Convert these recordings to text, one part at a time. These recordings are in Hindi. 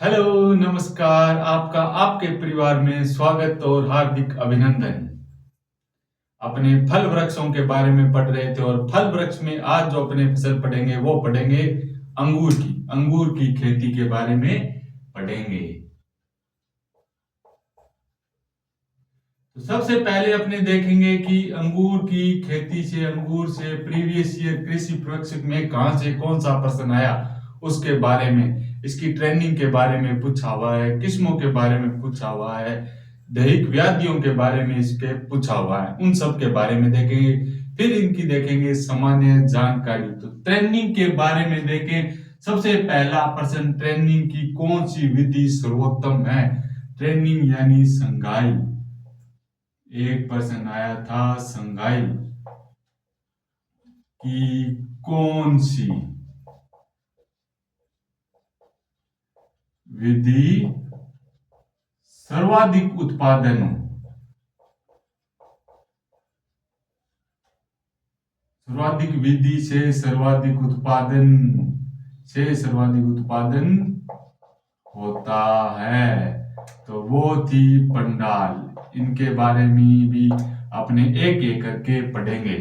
हेलो, नमस्कार। आपका आपके परिवार में स्वागत और हार्दिक अभिनंदन। अपने फल वृक्षों के बारे में पढ़ रहे थे और फल वृक्ष में आज जो अपने फसल पढ़ेंगे वो पढ़ेंगे अंगूर की खेती के बारे में पढ़ेंगे। तो सबसे पहले अपने देखेंगे कि अंगूर की खेती से अंगूर से प्रीवियस ईयर कृषि परीक्षा में कहां से कौन सा प्रश्न आया उसके बारे में, इसकी ट्रेनिंग के बारे में पूछा हुआ है, किस्मों के बारे में पूछा हुआ है, दैहिक व्याधियों के बारे में इसके पूछा हुआ है, उन सब के बारे में देखेंगे। फिर इनकी देखेंगे सामान्य जानकारी। तो ट्रेनिंग के बारे में देखें। सबसे पहला प्रश्न, ट्रेनिंग की कौन सी विधि सर्वोत्तम है? ट्रेनिंग यानी संगाई। एक प्रश्न आया था संगाई की कौन सी विधि सर्वाधिक उत्पादन सर्वाधिक विधि से सर्वाधिक उत्पादन होता है? तो वो थी पंडाल। इनके बारे में भी अपने एक एक करके पढ़ेंगे।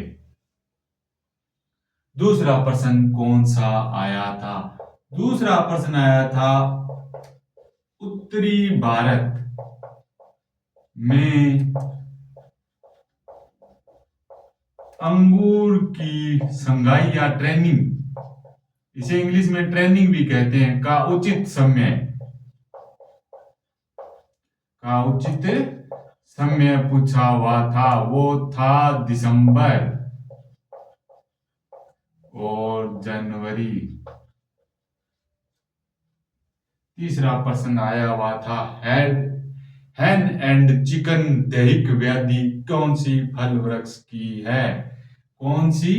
दूसरा प्रश्न कौन सा आया था? दूसरा प्रश्न आया था उत्तरी भारत में अंगूर की संगाई या ट्रेनिंग, इसे इंग्लिश में ट्रेनिंग भी कहते हैं, का उचित समय पूछा हुआ था। वो था दिसंबर और जनवरी। तीसरा प्रश्न आया हुआ था हैन एंड चिकन दैहिक व्याधि कौन सी फल वृक्ष की है? कौन सी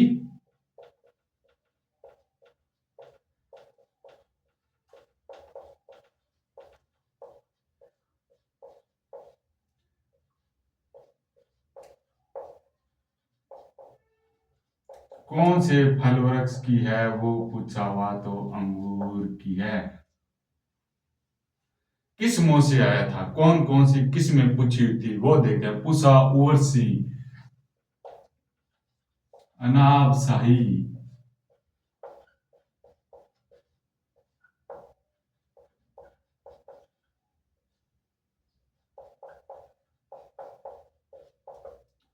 कौन से फल वृक्ष की है वो पूछा हुआ, तो अंगूर की है। किस्मों से आया था, कौन कौन सी किस्में पूछी हुई थी वो देखें। पूसा, उर्सी, अनाब शाही,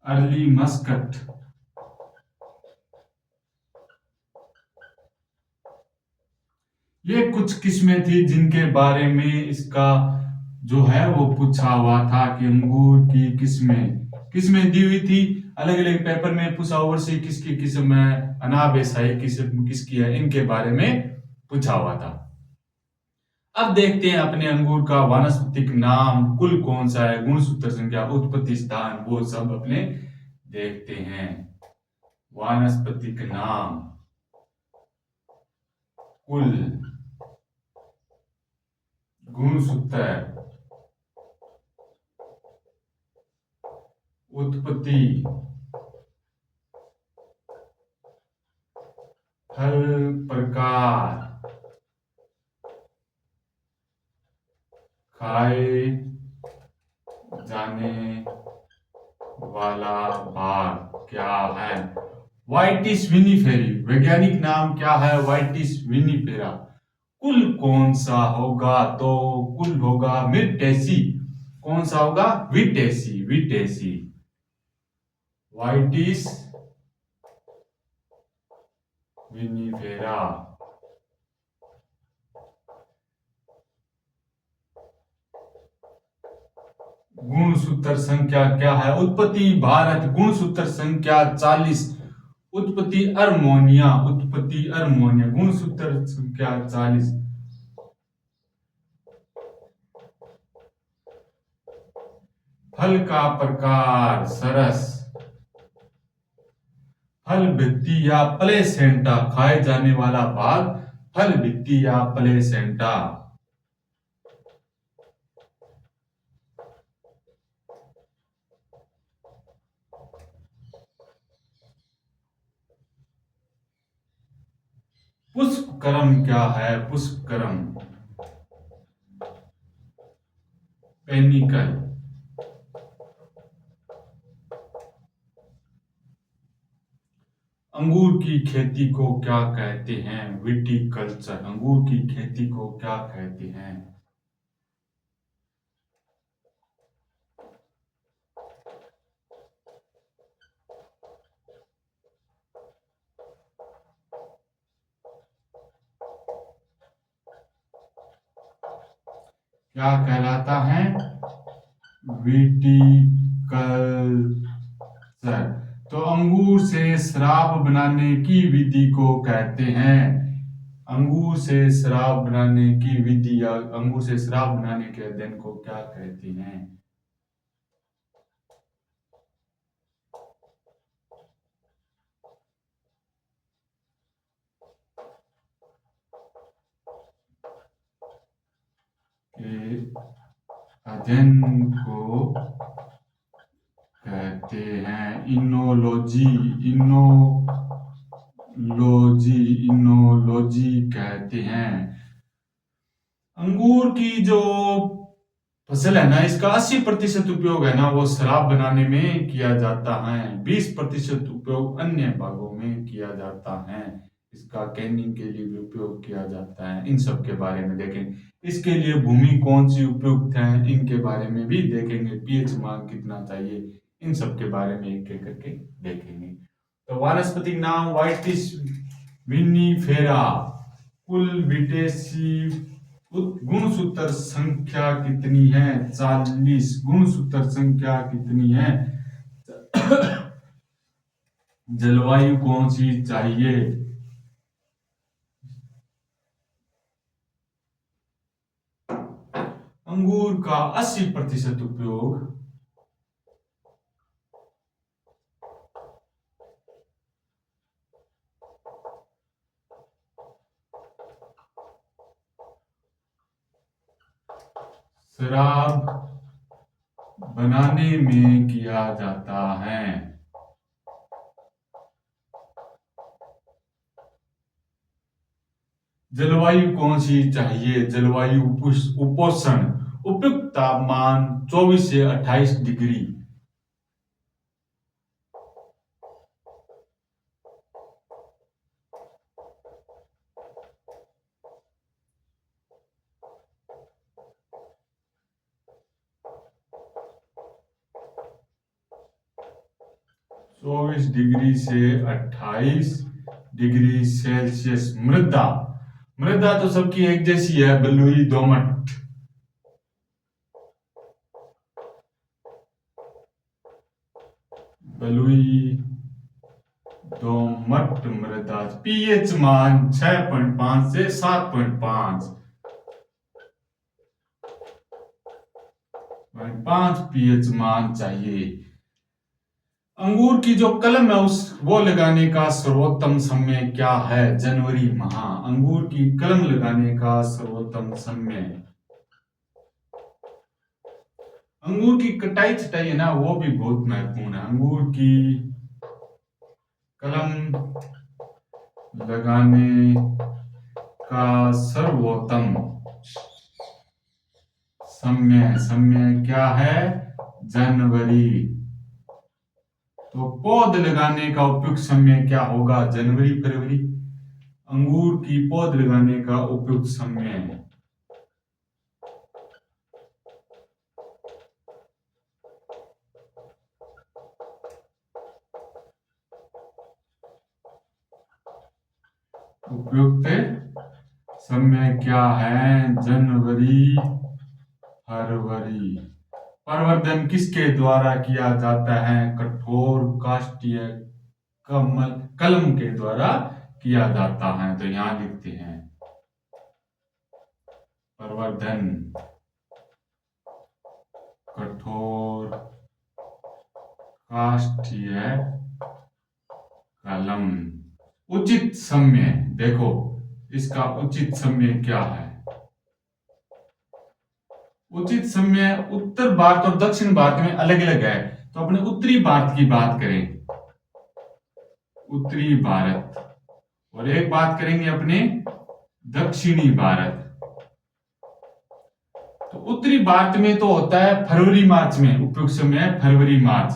अर्ली मस्कट। ये कुछ किस्में थी जिनके बारे में इसका जो है वो पूछा हुआ था कि अंगूर की किस्में किस्में दी हुई थी। अलग अलग पेपर में पूछा ओवरसी किसकी किस्म है, अनाब शाही किस्म किसकी है, इनके बारे में पूछा हुआ था। अब देखते हैं अपने अंगूर का वानस्पतिक नाम, कुल कौन सा है, गुणसूत्र संख्या, उत्पत्ति स्थान, वो सब अपने देखते हैं। वानस्पतिक नाम, कुल, गुणसूत्र, उत्पत्ति, फल प्रकार, खाए जाने वाला भाग क्या है? वाइटिस विनिफेरी। वैज्ञानिक नाम क्या है? वाइटिस विनिफेरा। कुल कौन सा होगा? तो कुल होगा मिर्टेसी। कौन सा होगा? विटेसी, विटेसी। वाइटिस विनिफेरा। गुणसूत्र संख्या क्या है? उत्पत्ति भारत, गुणसूत्र संख्या 40। उत्पत्ति अर्मोनिया, गुणसूत्र संख्या 40। फल का प्रकार सरस। फल भित्ति या प्लेसेंटा, खाए जाने वाला भाग फल भित्ति या प्लेसेंटा। पुष्पक्रम क्या है? पुष्पक्रम पेनिकल। अंगूर की खेती को क्या कहते हैं? विटीकल्चर। अंगूर की खेती को क्या कहते हैं? क्या कहलाता है? विटीकल्चर। तो अंगूर से शराब बनाने की विधि को कहते हैं। अंगूर से शराब बनाने की विधि या अंगूर से शराब बनाने के अध्ययन को क्या कहते हैं? के अध्ययन को कहते हैं इनोलॉजी। इनोलॉजी कहते हैं। अंगूर की जो फसल है ना, इसका 80% उपयोग है ना वो शराब बनाने में किया जाता है। 20% उपयोग अन्य भागों में किया जाता है। इसका कैनिंग के लिए भी उपयोग किया जाता है। इन सब के बारे में देखेंगे। इसके लिए भूमि कौन सी उपयुक्त है, इनके बारे में भी देखेंगे। पीएच मान कितना चाहिए, इन सब के बारे में एक एक करके देखेंगे। तो वानस्पतिक नाम वाइटिस विनिफेरा। कुल विदेशी गुणसूत्र संख्या कितनी है? 40। गुणसूत्र संख्या कितनी है? जलवायु कौन सी चाहिए? अंगूर का 80% उपयोग शराब बनाने में किया जाता है। जलवायु कौन सी चाहिए? जलवायु उपोष्ण। उपयुक्त तापमान 24 से 28 डिग्री। चौबीस डिग्री से 28 डिग्री सेल्सियस। मृदा। मृदा तो सबकी एक जैसी है, बलुई दोमट। बलुई दोमट मृदा। पीएच मान 6.5 से 7.5। 5 पीएच मान चाहिए। अंगूर की जो कलम है उस वो लगाने का सर्वोत्तम समय क्या है? जनवरी माह। अंगूर की कलम लगाने का सर्वोत्तम समय। अंगूर की कटाई छटाई है ना, वो भी बहुत महत्वपूर्ण है। अंगूर की कलम लगाने का सर्वोत्तम समय क्या है? जनवरी। तो पौध लगाने का उपयुक्त समय क्या होगा? जनवरी फरवरी। अंगूर की पौध लगाने का उपयुक्त समय उपयुक्त समय क्या है? जनवरी फरवरी। प्रवर्धन किसके द्वारा किया जाता है? कठोर काष्ठीय कलम के द्वारा किया जाता है। तो यहां लिखते हैं प्रवर्धन कठोर काष्ठीय कलम। उचित समय देखो, इसका उचित समय क्या है? उचित समय उत्तर भारत और दक्षिण भारत में अलग अलग है। तो अपने उत्तरी भारत की बात करें, उत्तरी भारत, और एक बात करेंगे अपने दक्षिणी भारत। तो उत्तरी भारत में तो होता है फरवरी मार्च में, उपयुक्त समय है फरवरी मार्च,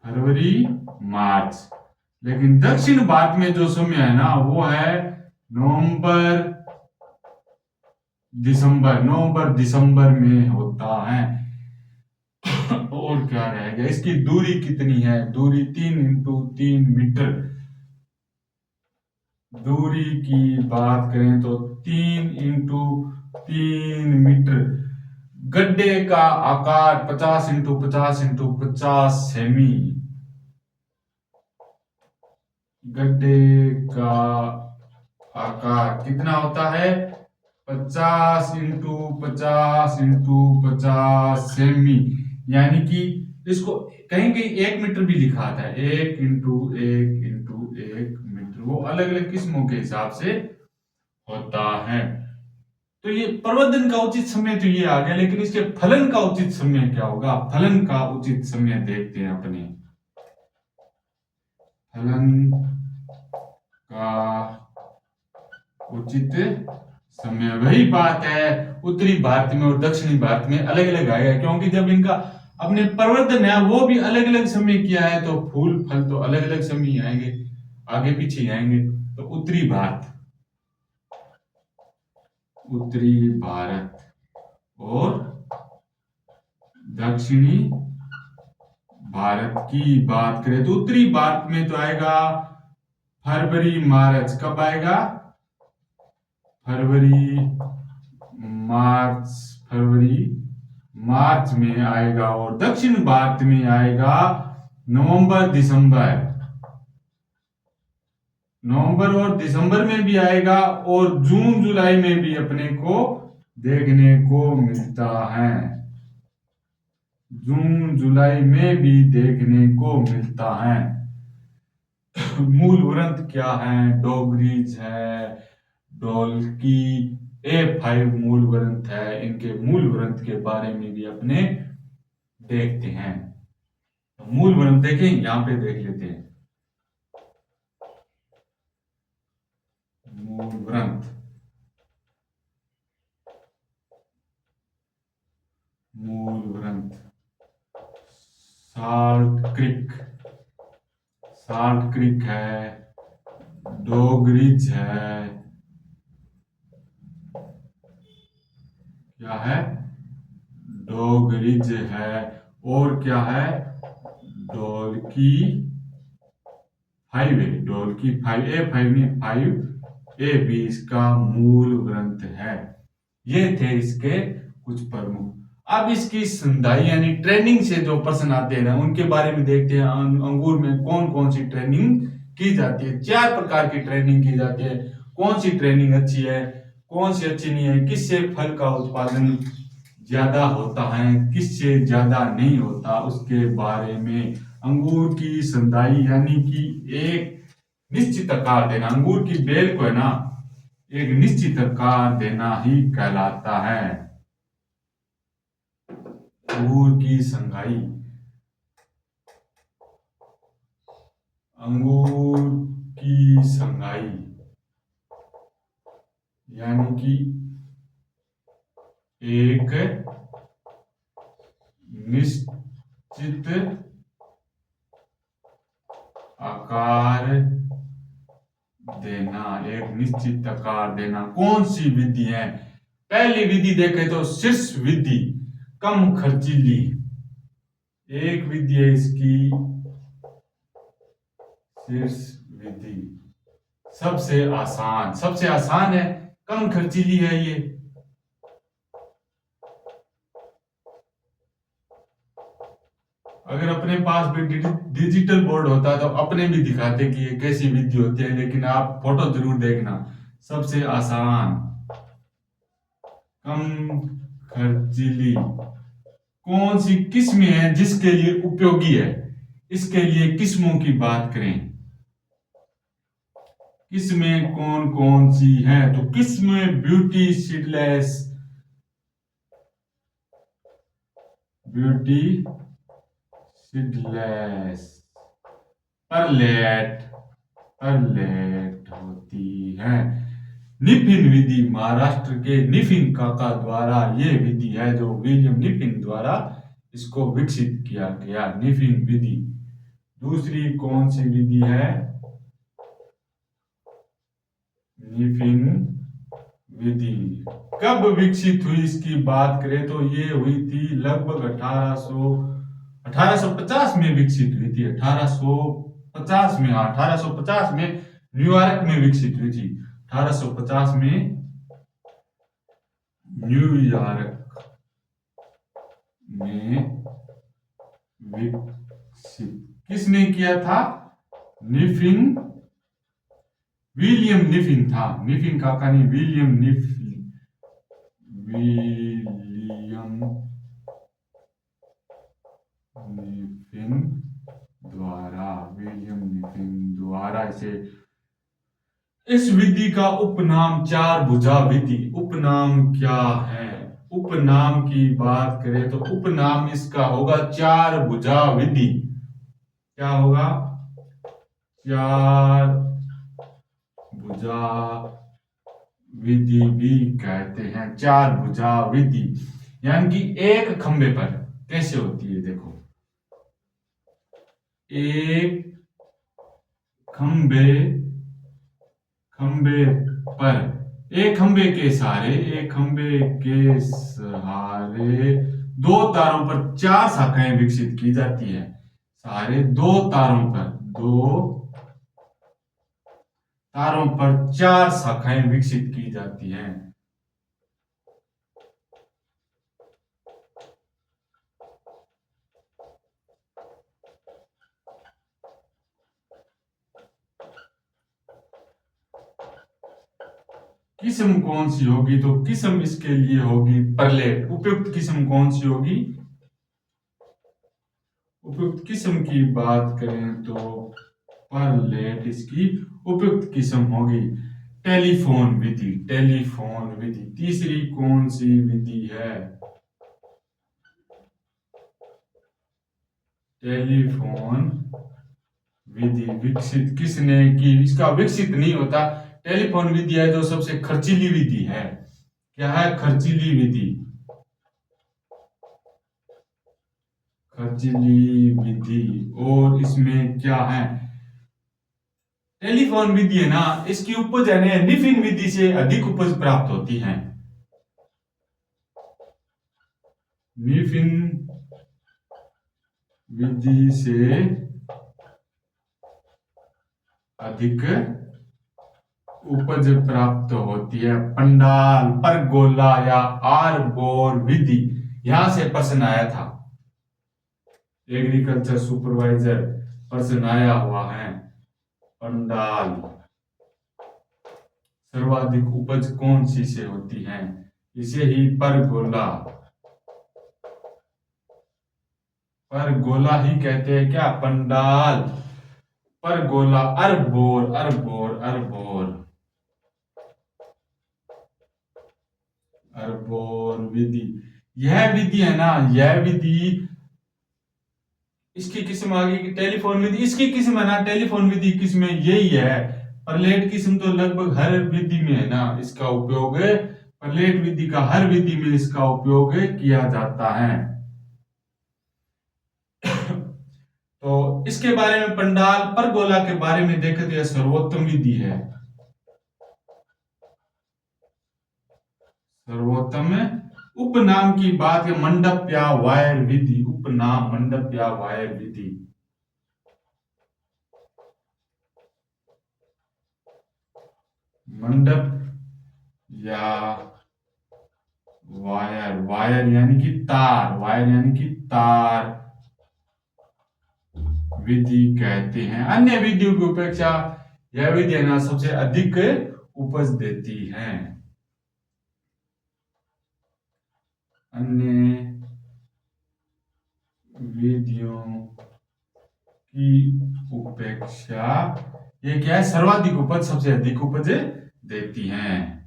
फरवरी मार्च। लेकिन दक्षिण भारत में जो समय है ना वो है नवंबर दिसंबर, नवंबर दिसंबर में होता है। और क्या रहेगा, इसकी दूरी कितनी है, दूरी 3 × 3 मीटर। दूरी की बात करें तो 3 × 3 मीटर। गड्ढे का आकार 50 × 50 × 50 सेमी। गड्ढे का आकार कितना होता है, 50 × 50 × 50 सेमी। यानी कि इसको कहीं कहीं 1 मीटर भी लिखा आता है, 1 × 1 × 1 मीटर, वो अलग अलग किस्मों के हिसाब से होता है। तो ये प्रवर्धन का उचित समय तो ये आ गया, लेकिन इसके फलन का उचित समय क्या होगा, फलन का उचित समय देखते हैं अपने। फलन का उचित समय, वही बात है उत्तरी भारत में और दक्षिणी भारत में अलग अलग आएगा, क्योंकि जब इनका अपने प्रवर्धन है वो भी अलग अलग समय किया है, तो फूल फल तो अलग अलग समय आएंगे, आगे पीछे आएंगे। तो उत्तरी भारत, उत्तरी भारत और दक्षिणी भारत की बात करें तो उत्तरी भारत में तो आएगा फरवरी मार्च। कब आएगा, फरवरी मार्च, फरवरी मार्च में आएगा। और दक्षिण भारत में आएगा नवंबर दिसंबर, नवंबर और दिसंबर में भी आएगा, और जून जुलाई में भी अपने को देखने को मिलता है, जून जुलाई में भी देखने को मिलता है। मूल व्रंत क्या है, डोगरीज है, ढोलकी, A5 मूल व्रंत है। इनके मूल व्रंत के बारे में भी अपने देखते हैं। तो मूल व्रंत देखें, यहां पे देख लेते हैं मूल व्रंत। मूल व्रंत साल्ट क्रिक, साल्ट क्रिक है, डोगरीज है, क्या है, डोगरीज है, और क्या है, ढोलकी 5 है, ढोलकी 5, A5 नहीं 5 A भी इसका मूल ग्रंथ है। ये थे इसके कुछ प्रमुख। अब इसकी संधाई यानी ट्रेनिंग से जो प्रश्न आते हैं ना उनके बारे में देखते हैं। अंगूर में कौन कौन सी ट्रेनिंग की जाती है, 4 प्रकार की ट्रेनिंग की जाती है। कौन सी ट्रेनिंग अच्छी है, कौन सी अच्छी नहीं है, किससे फल का उत्पादन ज्यादा होता है, किससे ज्यादा नहीं होता, उसके बारे में। अंगूर की संधाई यानी कि एक निश्चित आकार देना, अंगूर की बेल को है ना एक निश्चित आकार देना ही कहलाता है अंगूर की संधाई। अंगूर की संधाई यानी कि एक निश्चित आकार देना, एक निश्चित आकार देना। कौन सी विधि है, पहली विधि देखें तो शीर्ष विधि, कम खर्चीली एक विधि है इसकी, शीर्ष विधि सबसे आसान, सबसे आसान है, कम खर्चीली है ये। अगर अपने पास भी डिजिटल बोर्ड होता तो अपने भी दिखाते कि ये कैसी विधि होती है, लेकिन आप फोटो जरूर देखना। सबसे आसान, कम खर्चीली कौन सी किस्म है जिसके लिए उपयोगी है, इसके लिए किस्मों की बात करें, किस्में कौन कौन सी हैं, तो किस्म ब्यूटी सीडलेस, ब्यूटी सीडलेस, परलेट, परलेट होती है। निफिन विधि महाराष्ट्र के निफिन काका द्वारा, ये विधि है जो विलियम निफिन द्वारा इसको विकसित किया गया, निफिन विधि। दूसरी कौन सी विधि है? निफिन विधि। कब विकसित हुई इसकी बात करें तो ये हुई थी लगभग 1850 में विकसित हुई थी। 1850 में, हाँ 1850 में न्यूयॉर्क में विकसित हुई थी। 1850 में न्यूयॉर्क में विकसित किसने किया था? निफिन, विलियम निफिन था। निफिन काका नहीं, विलियम निफिन, विलियम निफिन द्वारा, विलियम निफिन द्वारा इसे, इस विधि का उपनाम चार भुजा विधि। उपनाम क्या है? उपनाम की बात करें तो उपनाम इसका होगा चार भुजा विधि। क्या होगा? चार भुजा विधि भी कहते हैं। चार भुजा विधि यानी कि एक खंबे पर कैसे होती है, देखो, एक खंबे पर, एक खंबे के सहारे, एक खंबे के सहारे दो तारों पर चार शाखाएं विकसित की जाती है। सहारे दो तारों पर, दो तारों पर चार शाखाएं विकसित की जाती हैं। किस्म कौन सी होगी? तो किस्म इसके लिए होगी परलेट। उपयुक्त किस्म कौन सी होगी? उपयुक्त किस्म की बात करें तो परलेट इसकी उपयुक्त किस्म होगी। टेलीफोन विधि, टेलीफोन विधि। तीसरी कौन सी विधि है? टेलीफोन विधि विकसित किसने की? इसका विकसित नहीं होता। टेलीफोन विधि है जो सबसे खर्चीली विधि है। क्या है? खर्चीली विधि। खर्चीली विधि। और इसमें क्या है? टेलीफोन विधि है ना, इसकी उपज है ना निफिन विधि से अधिक उपज प्राप्त होती है। निफिन विधि से अधिक उपज प्राप्त होती है। पंडाल, परगोला या आरबोर विधि, यहां से प्रश्न आया था। एग्रीकल्चर सुपरवाइजर प्रश्न आया हुआ है। पंडाल, सर्वाधिक उपज कौन सी से होती है? इसे ही परगोला, परगोला ही कहते हैं क्या? पंडाल, परगोला, अरबोर, अरबोर, अरबोर, अरबोर विधि। यह विधि है ना, यह विधि, इसकी किस्म आ गई टेलीफोन विधि। इसकी किस्म है ना टेलीफोन विधि, किस्म यही है। परलेट किस्म तो लगभग हर विधि में है ना इसका उपयोग, परलेट विधि का हर विधि में इसका उपयोग किया जाता है। तो इसके बारे में, पंडाल परगोला के बारे में देखें तो यह सर्वोत्तम विधि है। सर्वोत्तम। उपनाम की बात है मंडप या वायर विधि। उपनाम मंडप या वायर विधि। मंडप या वायर, वायर यानी कि तार, वायर यानी कि तार विधि कहते हैं। अन्य विधियों की अपेक्षा यह विधि ना सबसे अधिक उपज देती है। अन्य विधियों की उपेक्षा ये क्या है? सर्वाधिक उपज, सबसे अधिक उपज देती हैं।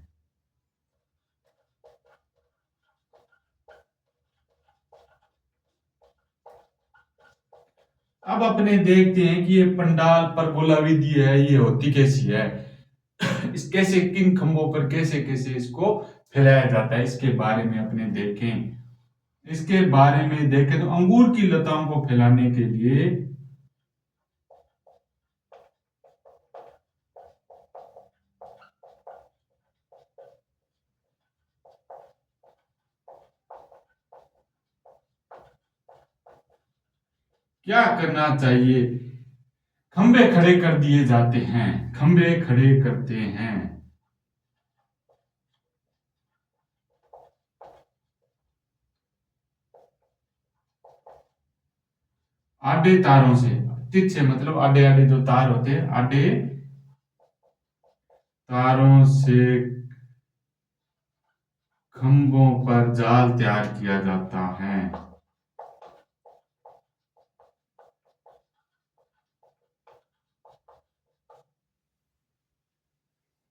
अब अपने देखते हैं कि ये पंडाल परगोला विधि है, ये होती कैसी है। कैसे किन खंभों पर कैसे कैसे इसको फैलाया जाता है, इसके बारे में अपने देखें। इसके बारे में देखें तो अंगूर की लताओं को फैलाने के लिए क्या करना चाहिए? खंभे खड़े कर दिए जाते हैं, खंभे खड़े करते हैं। आधे तारों से, तिरछे मतलब आधे आधे जो तार होते हैं, आधे तारों से खंभों पर जाल तैयार किया जाता है।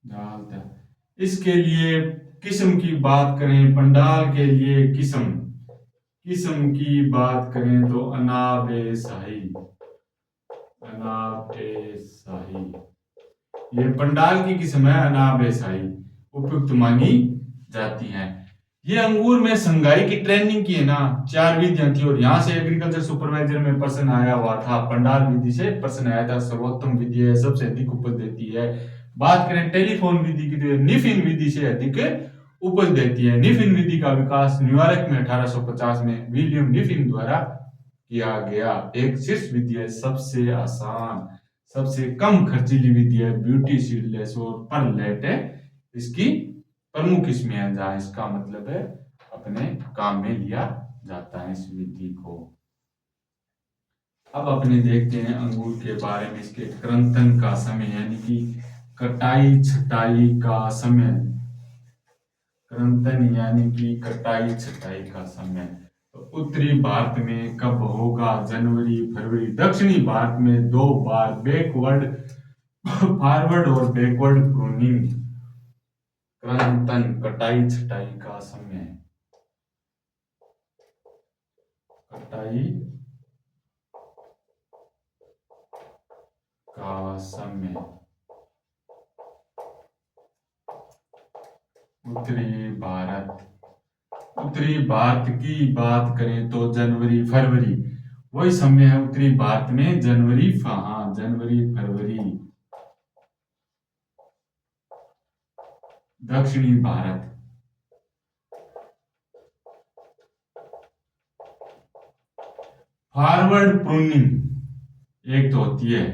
जाल तैयार, इसके लिए किस्म की बात करें, पंडाल के लिए किस्म किस्म की बात करें तो अनाबे शाही, अनाबे शाही ये पंडाल की किस्म है, अनाबे शाही उपयुक्त मानी जाती है। ये अंगूर में संगाई की ट्रेनिंग की है ना, 4 विधियां थी और यहाँ से एग्रीकल्चर सुपरवाइजर में पर्सन आया हुआ था, पंडाल विधि से पर्सन आया था, सर्वोत्तम विधि है, सबसे अधिक उपज देती है। बात करें टेलीफोन विधि की तो निफिन विधि से अधिक उपज देती है। निफिन विधि का विकास न्यूयॉर्क में 1850 में विलियम निफिन द्वारा किया गया। एक शीर्ष विधि है, सबसे आसान सबसे कम खर्चीली विधि है, ब्यूटी सीडलेस और परलेट है इसकी प्रमुख किस्में हैं, जहां इसका मतलब है अपने काम में लिया जाता है इस विधि को। अब अपने देखते हैं अंगूर के बारे में, इसके क्रंथन का समय यानी कि कटाई छटाई का समय, क्रंथन यानी कि कटाई छटाई का समय। तो उत्तरी भारत में कब होगा? जनवरी फरवरी। दक्षिणी भारत में 2 बार बैकवर्ड फॉरवर्ड और बैकवर्ड प्रूनिंग। क्रंथन कटाई छटाई का समय, कटाई का समय। उत्तरी भारत, उत्तरी भारत की बात करें तो जनवरी फरवरी वही समय है उत्तरी भारत में, जनवरी हाँ जनवरी फरवरी। दक्षिणी भारत, फॉरवर्ड प्रूनिंग एक तो होती है,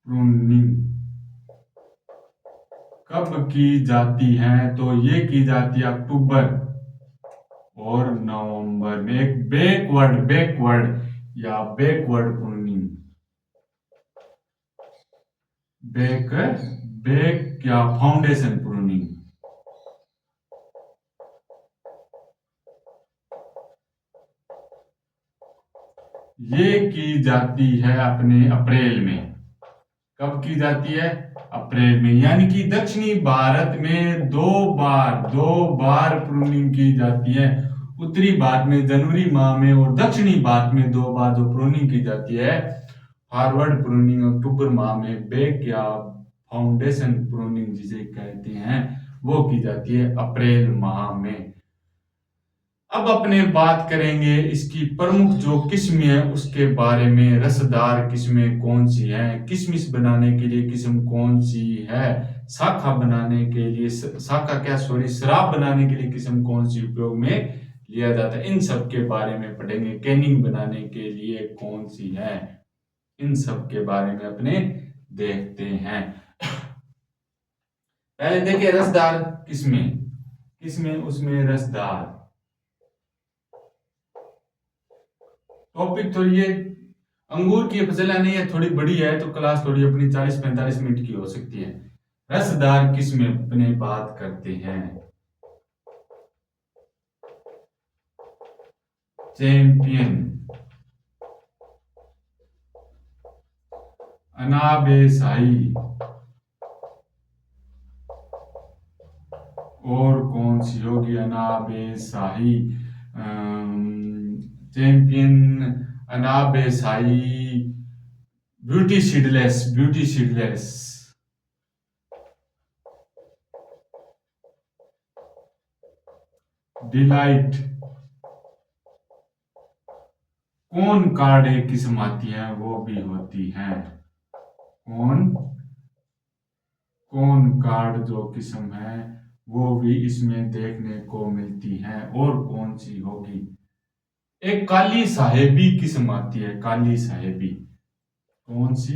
प्रूनिंग कब की जाती है? तो ये की जाती है अक्टूबर और नवंबर में। एक बैकवर्ड बैकवर्ड या बैकवर्ड प्रूनिंग, बैक बैक या फाउंडेशन प्रूनिंग, ये की जाती है अपने अप्रैल में। कब की जाती है? अप्रैल में। यानी कि दक्षिणी भारत में दो बार प्रूनिंग की जाती है। उत्तरी भारत में जनवरी माह में और दक्षिणी भारत में 2 बार जो प्रूनिंग की जाती है, फॉरवर्ड प्रूनिंग अक्टूबर माह में, बैक या फाउंडेशन प्रूनिंग जिसे कहते हैं वो की जाती है अप्रैल माह में। अब अपने बात करेंगे इसकी प्रमुख जो किस्में है उसके बारे में। रसदार किस्में कौन सी हैं, किशमिश बनाने के लिए किस्म कौन सी है, शाखा बनाने के लिए शाखा क्या सॉरी शराब बनाने के लिए किस्म कौन सी उपयोग में लिया जाता है, इन सब के बारे में पढ़ेंगे। कैनिंग बनाने के लिए कौन सी है, इन सब के बारे में अपने देखते हैं। पहले देखिए रसदार किस्में, किस्में उसमें रसदार टॉपिक तो ये अंगूर की फसल नहीं है, थोड़ी बड़ी है तो क्लास थोड़ी अपनी 40-45 मिनट की हो सकती है। रसदार किस्में अपने बात करते हैं। चैंपियन, अनाबे शाही और कौन सी होगी? Anabe Shahi, Champion, Anabe Shahi, Beauty Seedless, Beauty Seedless, Delight. कौन कार्ड एक किस्म आती है वो भी होती है। कौन कौन कार्ड जो किस्म है वो भी इसमें देखने को मिलती है, और कौन सी होगी। एक काली साहेबी किस्म आती है, काली साहेबी। कौन सी।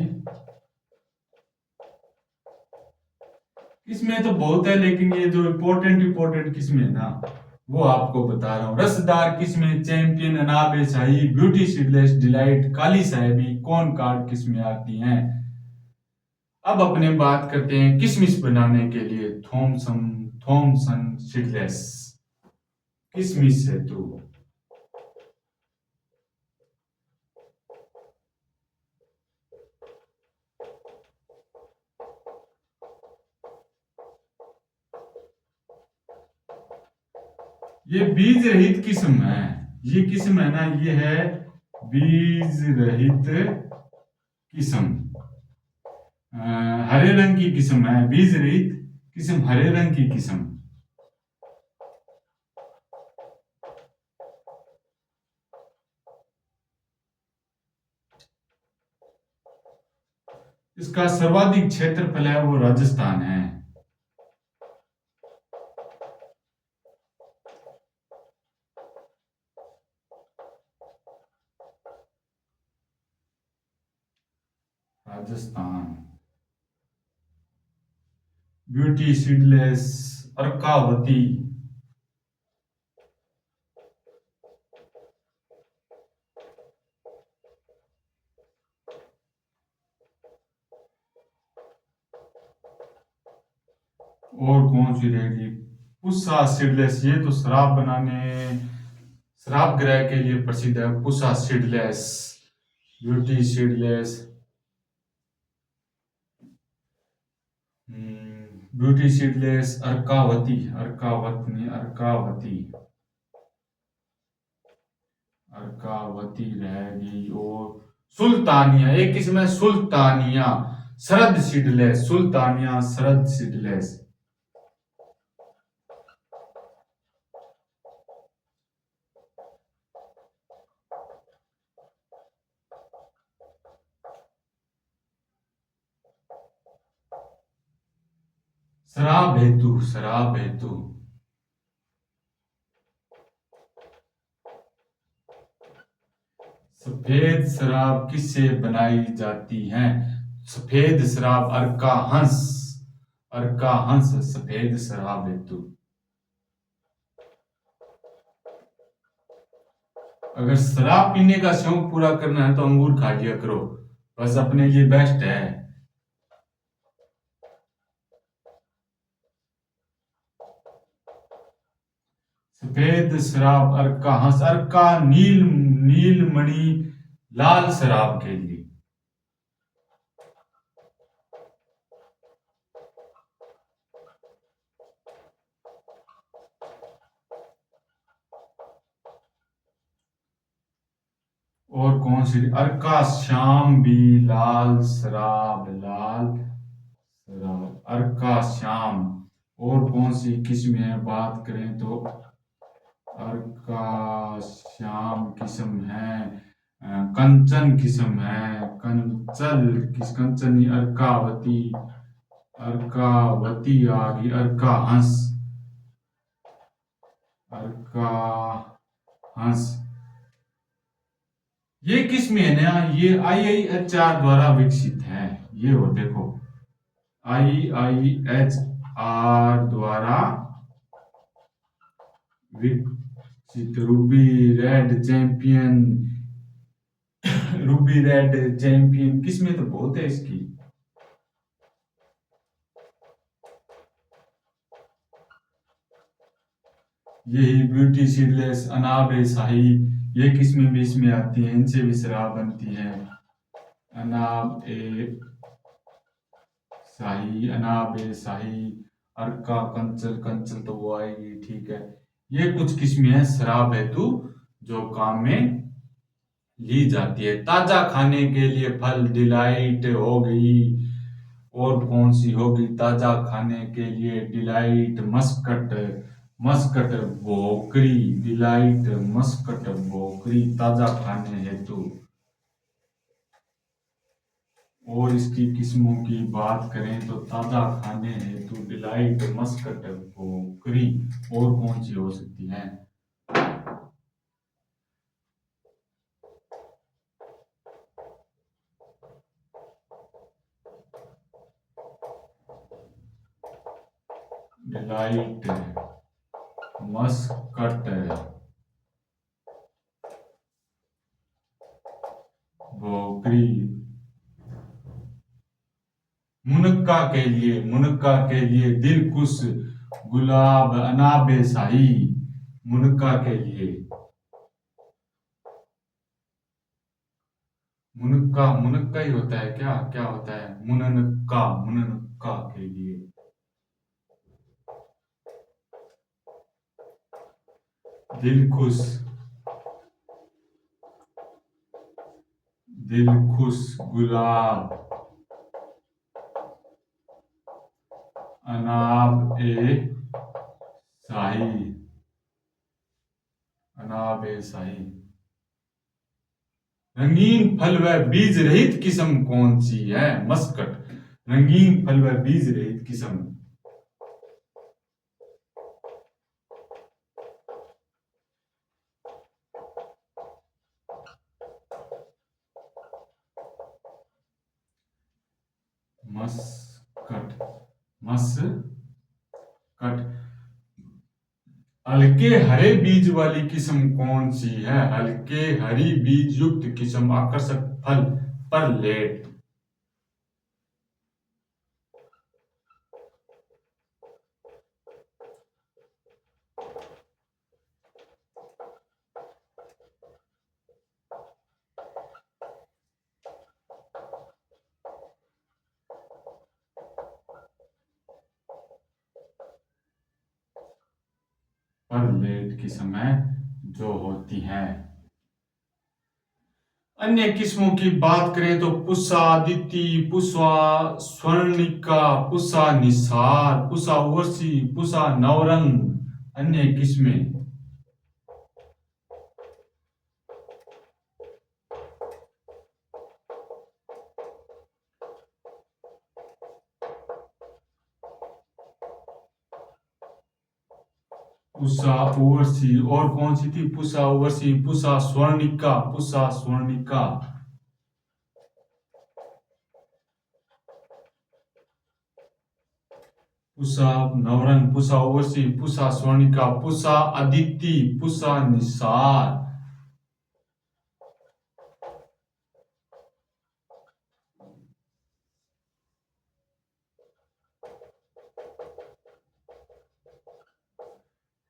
इसमें तो बहुत है, लेकिन ये जो इम्पोर्टेंट इम्पोर्टेंट किस्में है ना वो आपको बता रहा हूँ। रसदार किस्में, champion, Anabe Shahi, Beauty Seedless, delight, काली साहेबी, कौन कार्ड किस्में आती हैं। अब अपने बात करते हैं किशमिश बनाने के लिए थॉमसन थॉमसन सीडलेस किशमिश है तो। ये बीज रहित किस्म है। ये किस्म है ना, ये है बीज रहित किस्म। हरे रंग की किस्म है, बीज रहित किस्म, हरे रंग की किस्म। इसका सर्वाधिक क्षेत्रफल है वो राजस्थान है। राजस्थान। Beauty Seedless, Arkavati. और कौन सी रहेगी। पुस्सा सीडलेस, ये तो शराब बनाने, शराब ग्रह के लिए प्रसिद्ध है। Pusa Seedless, Beauty Seedless, Beauty Seedless, Arkavati, Arkavati, Arkavati, Arkavati रहेगी। और सुल्तानिया, एक इसमें सुल्तानिया, शरद सीडलेस, सुल्तानिया शरद सीडलेस। शराब हेतु, शराब हेतु। सफेद शराब किससे बनाई जाती है। सफेद शराब अर्का हंस, अर्का हंस सफेद शराब हेतु। अगर शराब पीने का शौक पूरा करना है तो अंगूर खा लिया करो, बस अपने लिए बेस्ट है। सफेद शराब अर्का हंस, अर्का नील, नीलमणि, लाल शराब के लिए। और कौन सी, अर्का श्याम भी लाल शराब, लाल शराब, अर्का श्याम। और कौन सी किस्म है बात करें तो अर्का श्याम किस्म है, कंचन किस्म है, कंचल किस, कंचनी, अर्कावती, अर्कावती आ गई, अर्का हंस, अर्का हंस। ये किस्म है ना, ये IIHR द्वारा विकसित है। ये हो देखो, IIHR द्वारा विकसित Ruby red champion, Ruby red champion किस्में तो बहुत है इसकी। यही ब्यूटी सीडलेस, अनाब शाही, ये किस्में भी इसमें आती हैं, इनसे भी शराब बनती है। अनाब ए शाही, अनाब ए शाही, अर्का, कंचल, कंचल तो वो आएगी, ठीक है। ये कुछ किस्में हैं शराब हेतु जो काम में ली जाती है। ताजा खाने के लिए फल डिलाइट हो गई। और कौन सी होगी ताजा खाने के लिए? Delight, Muscat, Muscat Bhokri, delight Muscat Bhokri ताजा खाने हेतु। और इसकी किस्मों की बात करें तो ताजा खाने हेतु डिलाइट, मस्कट भोकरी। और कौन सी हो सकती है? Delight, Muscat, Bhokri. मुनक्का के लिए दिलकुश, गुलाब, अनाबे शाही। मुनक्का के लिए मुनक्का, मुनक्का ही होता है क्या? क्या होता है? मुनक्का, मुनक्का के लिए दिलखुश, दिलखुश, गुलाब, अनाब ए शाही, अनाब ए शाही। रंगीन फल व बीज रहित किस्म कौन सी है? मस्कट। रंगीन फल व बीज रहित किस्म। Muscat, Muscat. हल्के हरे बीज वाली किस्म कौन सी है? हल्के हरी बीज युक्त किस्म, आकर्षक फल पर लेट। पर लेट किस्म है जो होती है। अन्य किस्मों की बात करें तो पुष्पा आदित्य, पुष्पा स्वर्णिका, पुष्पा निसार, पुष्पा उर्वशी, पुष्पा नवरंग। अन्य किस्में पुष्पा उर्वशी। और कौन सी थी? पुष्पा उर्वशी, पुष्पा स्वर्णिका, पुष्पा स्वर्णिका। पुष्पा नवरंग, पुष्पा उर्वशी, पुष्पा स्वर्णिका, पुष्पा अदिति, पुष्पा निसार।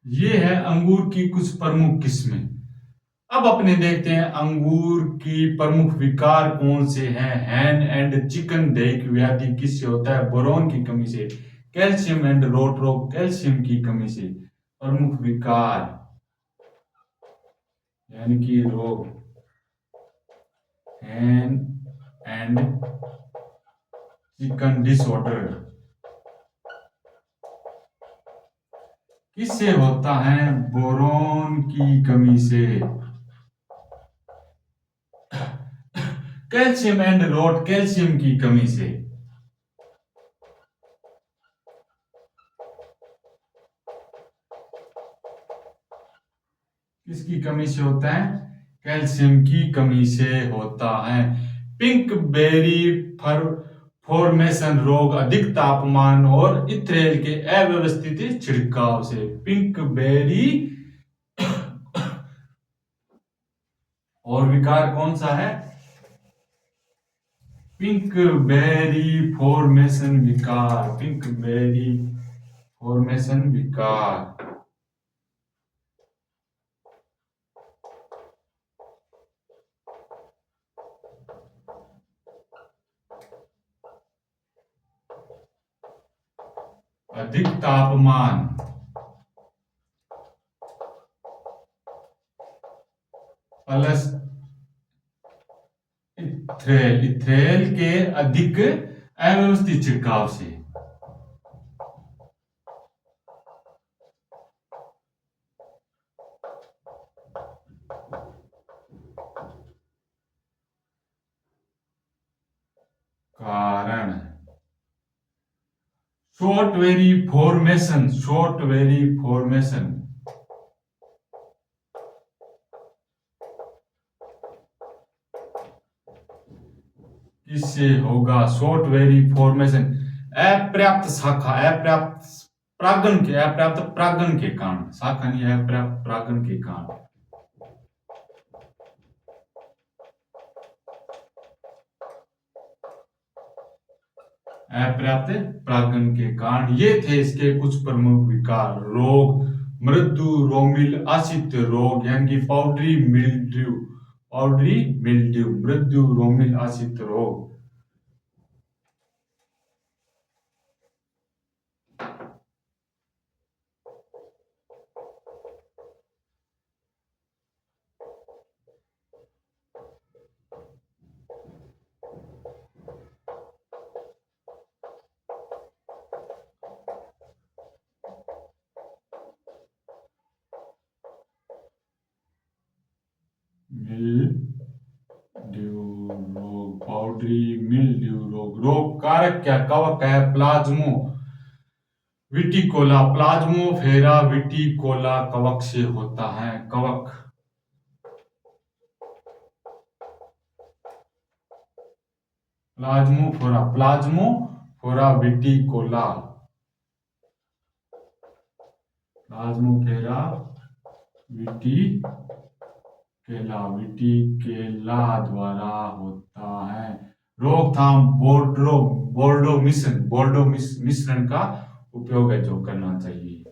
ये है अंगूर की कुछ प्रमुख किस्में। अब अपने देखते हैं अंगूर की प्रमुख विकार कौन से हैं। हैन एंड चिकन दही व्याधि किससे होता है? बोरोन की कमी से। कैल्शियम एंड रोट रोग, कैल्शियम की कमी से। प्रमुख विकार यानी कि रोग, हैन एंड चिकन डिसऑर्डर किससे होता है? बोरोन की कमी से। कैल्शियम एंड रोट, कैल्शियम की कमी से। किसकी कमी से होता है? कैल्शियम की कमी से होता है। पिंक बेरी फर फॉर्मेशन रोग अधिक तापमान और इथ्रेल के अव्यवस्थित छिड़काव से। Pink berry. और विकार कौन सा है? पिंक बेरी फॉर्मेशन विकार, पिंक बेरी फॉर्मेशन विकार। अधिक तापमान प्लस इथ्रेल, इथ्रेल के अधिक अव्यवस्थित छिड़काव से। कारण short very formation, short very formation किससे होगा? शॉर्ट वेरी फॉर्मेशन अपर्याप्त शाखा, अपर्याप्त परागण के, अपर्याप्त परागण के कारण, शाखा नहीं, अपर्याप्त परागण के कारण। अपर्याप्त परागण के कारण। ये थे इसके कुछ प्रमुख विकार। रोग, मृत्यु, रोमिल आसित रोग यानी कि पाउडरी मिल्ड्यू, पाउडरी मिल्ड्यू, मृत्यु, रोमिल आसित रोग। मिल्ड्यू रोग, पाउडरी मिल्ड्यू रोग। रोग कारक क्या? कवक है, प्लाज्मो विटिकोला, प्लाज्मोफेरा विटिकोला कवक से होता है। कवक, प्लाज्मोफोरा, प्लाज्मोफोरा विटिकोला, प्लाज्मोफेरा विटिकेला द्वारा होता है। रोकथाम, बोर्डो मिश्रण, बोर्डो मिश्रण का उपयोग है जो करना चाहिए।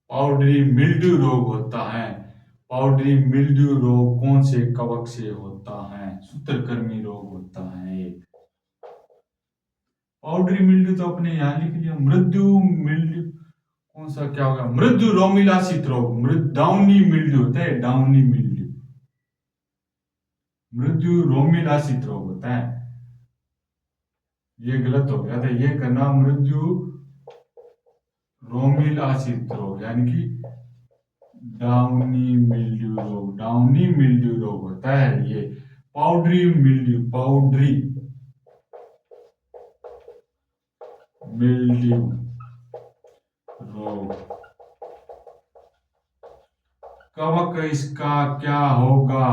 पाउडरी मिल्ड्यू रोग होता है। पाउडरी मिल्ड्यू रोग कौन से कवक से होता है? सूत्रकृमि रोग होता है एक। पाउडरी मिल्ड्यू तो अपने यहां लिख लिया। मृत्यु मिल्ड्यू कौन सा क्या होगा? मृत्यु रोमिलासित रोग, डाउनी मिल्ड्यू होता है, डाउनी मिल्ड्यू। मृत्यु रोमिलासित रोग होता है। ये गलत हो गया था, ये करना मृत्यु रोमिल आसित रोग यानी कि डाउनी मिल्ड्यू रोग, डाउनी मिल्ड्यू रोग होता है ये। पाउडरी मिल्ड्यू, पाउडरी मिल्ड्यू रोग, कवक इसका क्या होगा?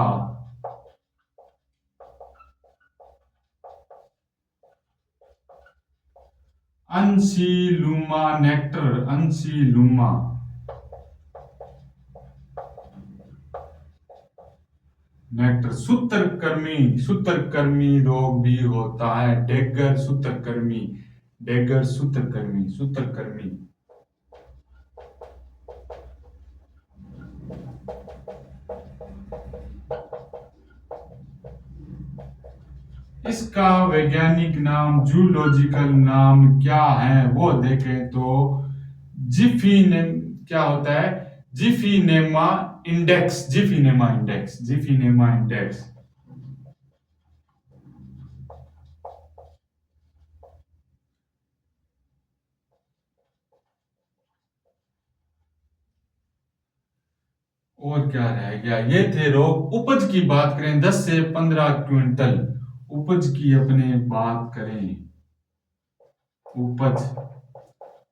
अंसिलुमा नेक्टर, अंसिलुमा नेक्टर। सूत्रकृमि, सूत्रकृमि रोग भी होता है। डेगर सूत्रकृमि, डेगर सूत्रकृमि, सूत्रकृमि। इसका वैज्ञानिक नाम, जूलॉजिकल नाम क्या है वो देखें तो जिफिनेम, क्या होता है? जिफिनेमा इंडेक्स, जिफिनेमा इंडेक्स, जिफिनेमा इंडेक्स। और क्या रह गया? ये थे रोग। उपज की बात करें 10 से 15 क्विंटल, उपज की अपने बात करें, उपज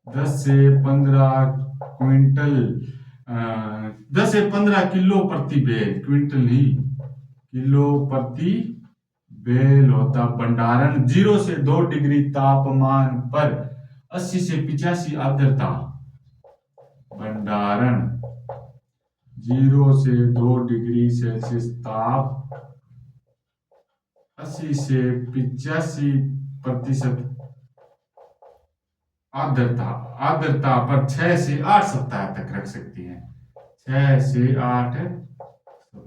10 से 15 क्विंटल, 10 से 15 किलो प्रति बेल, क्विंटल नहीं, किलो प्रति बेल होता। भंडारण 0 से 2 डिग्री तापमान पर 80 से 85 आर्द्रता। भंडारण 0 से 2 डिग्री सेल्सियस ताप, 80 से 85% आर्द्रता, आर्द्रता पर 6 से 8 सप्ताह तक रख सकती हैं। 6 से 8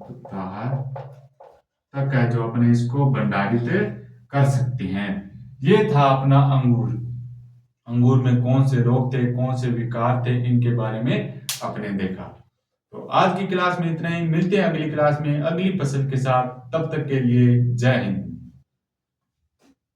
सप्ताह तक है जो अपने इसको भंडारित कर सकते हैं। ये था अपना अंगूर। अंगूर में कौन से रोग थे, कौन से विकार थे, इनके बारे में अपने देखा। तो आज की क्लास में इतना ही, मिलते हैं अगली क्लास में अगली फसल के साथ। तब तक के लिए जय हिंद।